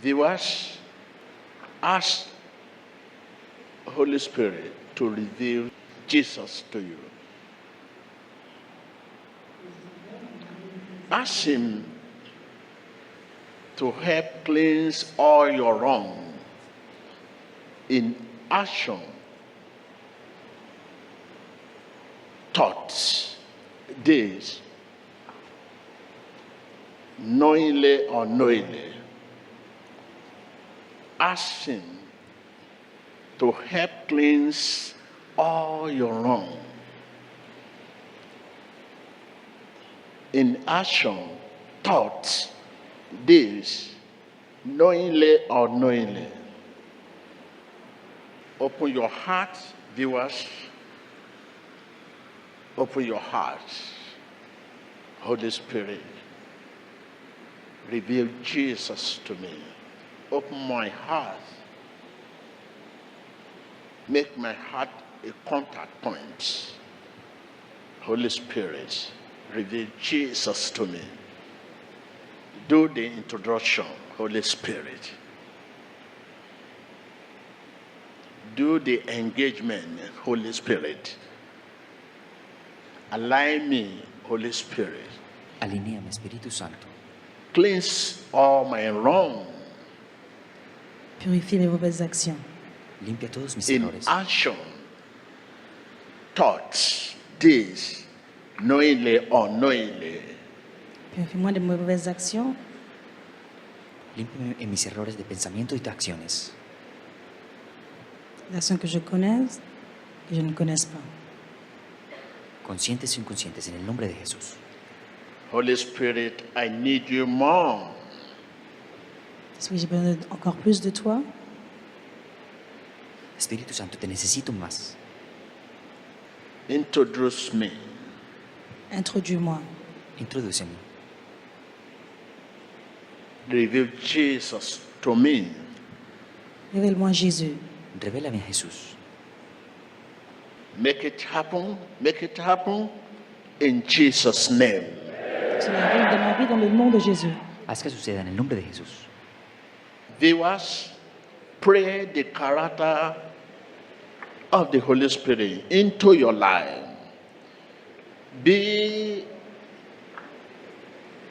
Viewers, ask Holy Spirit to reveal Jesus to you. Ask Him to help cleanse all your wrong in action, thoughts, deeds, knowingly or unknowingly. Ask Him to help cleanse all your wrong in action, thoughts, deeds, knowingly or unknowingly. Open your heart, viewers. Open your heart. Holy Spirit, reveal Jesus to me. Open my heart. Make my heart a contact point. Holy Spirit, reveal Jesus to me. Do the introduction, Holy Spirit. Do the engagement, Holy Spirit. Align me, Holy Spirit. Alinéame, Espíritu Santo. Cleanse all my wrong Purifie les mauvaises actions. Limpia todos mis in errores. action, thoughts, deeds, knowingly or unknowingly. Purifie-moi des mauvaises actions, Límpiame en mis errores de pensamiento y de acciones. des actions que je connaisse, que je ne connaisse pas. Conscientes e inconscientes, en el nombre de Jesús. Holy Spirit, I need you more. Est-ce que j'ai besoin encore plus de toi? Espíritu Santo, te necesito más. Introduce me. Introduis-moi. Introdúceme. Reveal Jesus to me. Révèle-moi Jésus. Revélame a Jesús. Make it happen. Make it happen in Jesus' name. Cela arrive dans ma vie dans le nom de Jésus. Haz que suceda en el nombre de Jesús. Viewers, pray the character of the Holy Spirit into your life. Be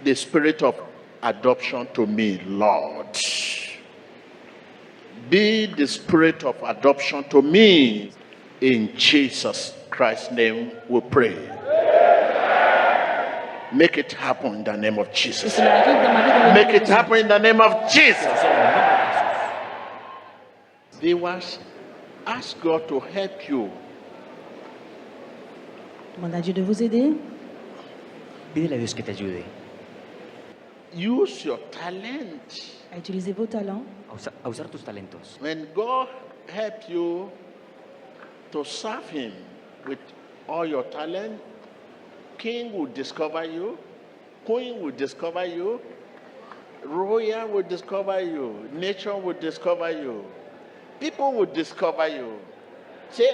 the spirit of adoption to me, Lord. Be the spirit of adoption to me. In Jesus Christ's name we pray. Make it happen in the name of Que Jesus. cela arrive dans ma vie dans le nom Make de it Jésus. happen in the name of Jesus. Viewers, ask God to help you. Demande à Dieu de vous aider. Pídele a Dios que te ayude Use your talent. À utiliser vos talents. a usar tus talentos. When God help you to serve Him with all your talent, King will discover you, Queen will discover you, Royal will discover you, nature will discover you, people will discover you. Say,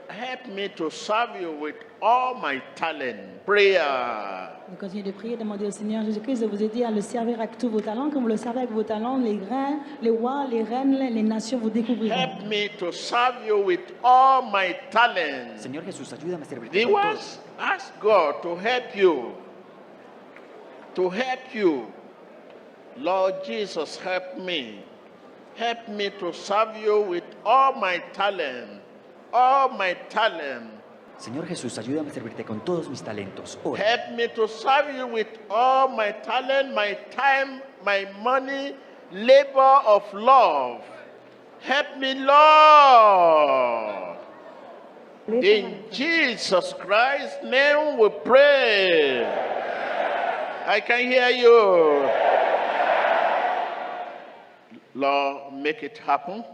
help me to serve you with all my talent. Prayer. Vous continuez de prier, demandez au Seigneur Jésus-Christ de vous aider à le servir avec tous vos talents. Comme vous le servez avec vos talents, les reins, les rois, les reines, les nations vous découvriront. Help me to serve you with all my talent. Señor Jesús, ayúdame a servirte con todo. Viewers, ask God to help you. To help you. Lord Jesus, help me. Help me to serve you with all my talent. All my talent. Señor Jesús, ayúdame a servirte con todos mis talentos. Ora. Help me to serve you with all my talent, my time, my money, labor of love. Help me, Lord. In Jesus Christ's name we pray. I can hear you. Lord, make it happen.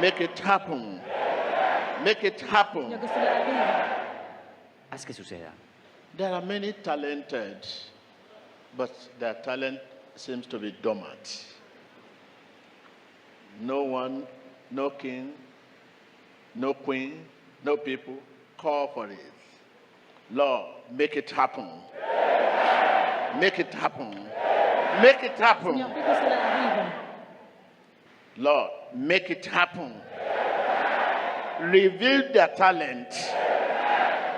Make it happen. Make it happen. Seigneur, que cela arrive. Haz que suceda. There are many talented, but their talent seems to be dormant. No one, no king, no queen, no people call for it. Lord, make it happen. Make it happen. Make it happen. Seigneur, fais que cela arrive. Lord, make it happen. Reveal their talent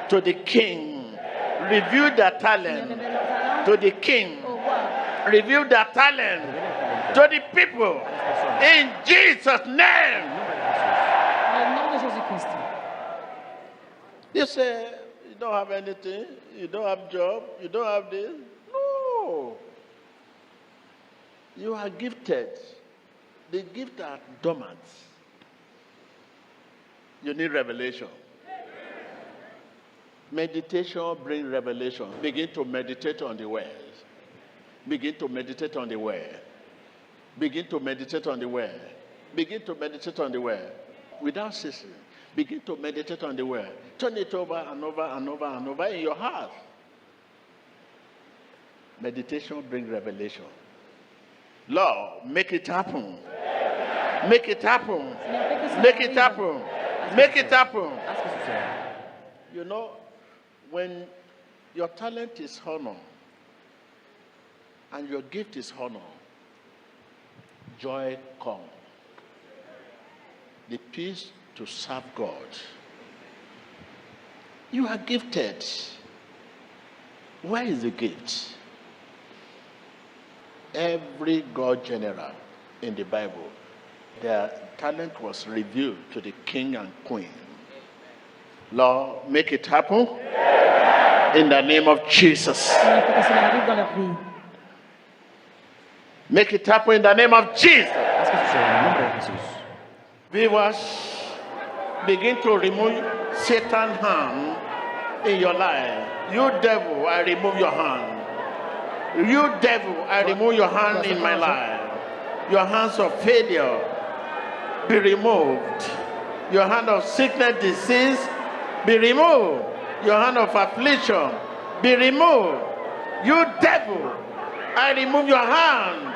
to the king. Reveal their talent Révèle leur talent to the king. au roi. Reveal their talent to the people. In Jesus' name. Dans le nom de Jésus-Christ. You say, you don't have anything, you don't have job, you don't have this. No. You are gifted. The gifts are dormant. You need revelation. Meditation brings revelation. Begin to meditate on the word. Begin to meditate on the word. Begin to meditate on the word. Begin to meditate on the word. Without ceasing. Begin to meditate on the word. Turn it over and over and over and over in your heart. Meditation brings revelation. Lord, make it happen. Make it happen. Seigneur, fais que cela Make it arrive. happen. Make it happen. Haz que suceda. You know, when your talent is honor and your gift is honor, joy comes. The peace to serve God. You are gifted. Where is the gift? Every God general in the Bible, their talent was revealed to the king and queen. Lord, make it happen in the name of Jesus. Seigneur, fais que cela arrive dans leur vie. Make it happen in the name of Jesus. Haz que suceda en el nombre de Jesús. Viewers, begin to remove Satan's hand in your life. You devil, I remove your hand. You devil, I remove your hand in my life. Your hands of failure be removed. Your hand of sickness, disease be removed. Your hand of affliction be removed. You devil, I remove your hand.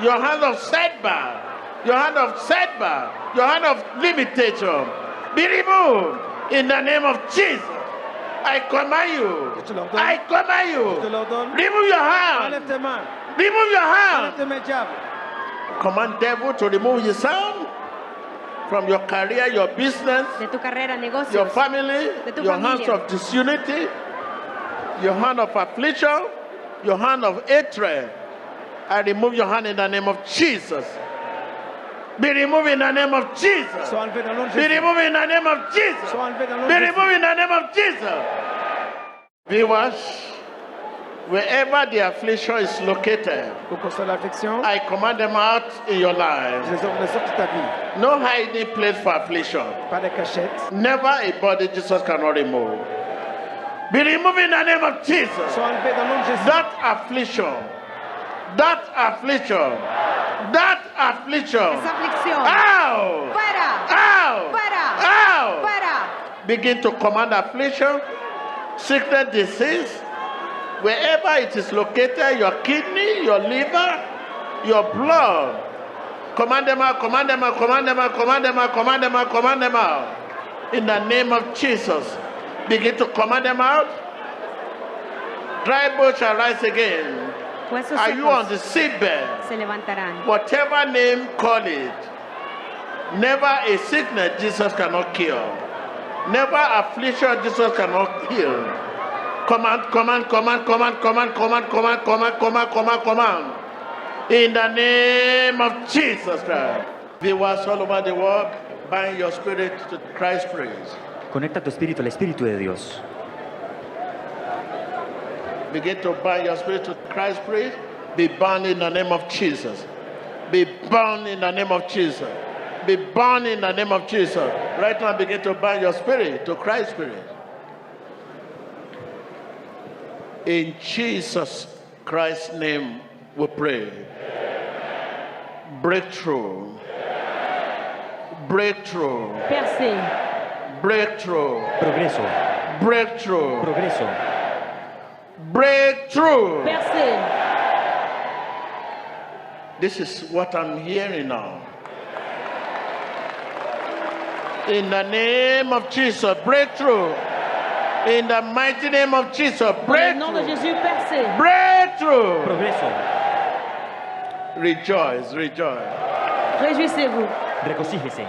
Your hand of setback. Your hand of setback. Your hand of limitation be removed in the name of Jesus. I command you. Je te l'ordonne. I command Je te you. l'ordonne. Remove your hand. Enlève tes mains. Remove your hand. Enlève tes mains, diable. Command devil to remove his hand from your career, your business, de tu carrera, your negocios, family, De tu your familia. hands of disunity, your hand of affliction, your hand of hatred. I remove your hand in the name of Jesus. Be removed in the name of Jesus. Sois enlevé dans le nom de Be Jésus. removed in the name of Jesus. Sois enlevé dans le nom Be de Jésus. removed in the name of Jesus. Viewers, wherever the affliction is located, Où qu'on soit l'affliction, I command them out in your life. je les ordonne de sortir de ta vie. No hiding place for affliction. Pas de cachette. Never a body Jesus cannot remove. Be removed in the name of Jesus. Sois enlevé dans le nom de Jésus. That affliction, that affliction, that affliction. esa aflicción, Ow! fuera, Ow! fuera, Ow! fuera. Begin to command affliction, sickness, disease, wherever it is located, your kidney, your liver, your blood. Command them out, command them out, command them out, command them out, command them out, command them out. In the name of Jesus. Begin to command them out. Dry bones shall rise again. Huesos Are you on secos the seatbelt? se levantarán. Whatever name call it, never a sickness Jesus cannot cure. Never affliction Jesus cannot heal. Command, command, command, command, command, command, command, command, command, command, command. In the name of Jesus Christ. Viewers all over the world, bind your spirit to Christ's praise. Conecta tu espíritu al Espíritu de Dios. Begin to bind your spirit to Christ's praise. Be bound in the name of Jesus. Be bound in the name of Jesus. Be bound in the name of Jesus. Right now, begin to bind your spirit to Christ's spirit. In Jesus Christ's name, we pray. Breakthrough. Breakthrough. Percée, Breakthrough. Progreso, Breakthrough. progreso, Breakthrough. percée. This is what I'm hearing now. In the name of Jesus, breakthrough. In the mighty name of Jesus, Dans le nom de breakthrough. Jésus, percée. Breakthrough. progreso. Rejoice, rejoice. Réjouissez-vous. Regocíjese.